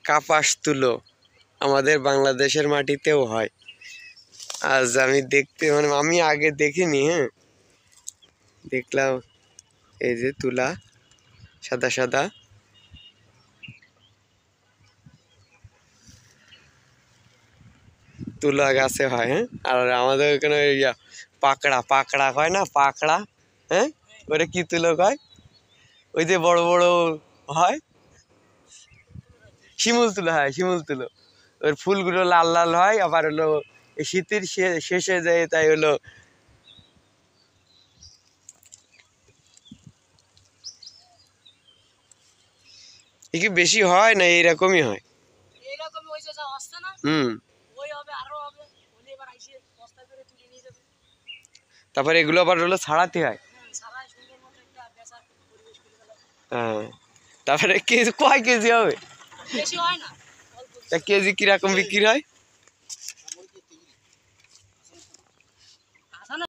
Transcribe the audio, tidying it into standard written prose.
কাপাস তুলো আমাদের বাংলাদেশের মাটিতেও হয়। আজ আমি দেখতে মানে আমি আগে দেখিনি, হ্যাঁ দেখলাম এই যে তুলা সাদা সাদা, তুলা গাছে হয়। হ্যাঁ, আর আমাদের ওখানে পাকড়া পাকড়া হয় না, পাকড়া, হ্যাঁ ওটা কি তুলো কয়, ওই যে বড় বড় হয়, শিমুল তুলো, হয় শিমুল তুলো। ওর ফুলগুলো লাল লাল হয়, আবার হলো এই শীতের শেষে যায়, তাই হলো কি বেশি হয় না এইরকমই হয়। হুম, তারপরে এগুলো আবার হলো ছাড়াতে হয়। হ্যাঁ, তারপরে কেজি কয় কেজি হবে, কেজি কিরকম বিক্রি হয়?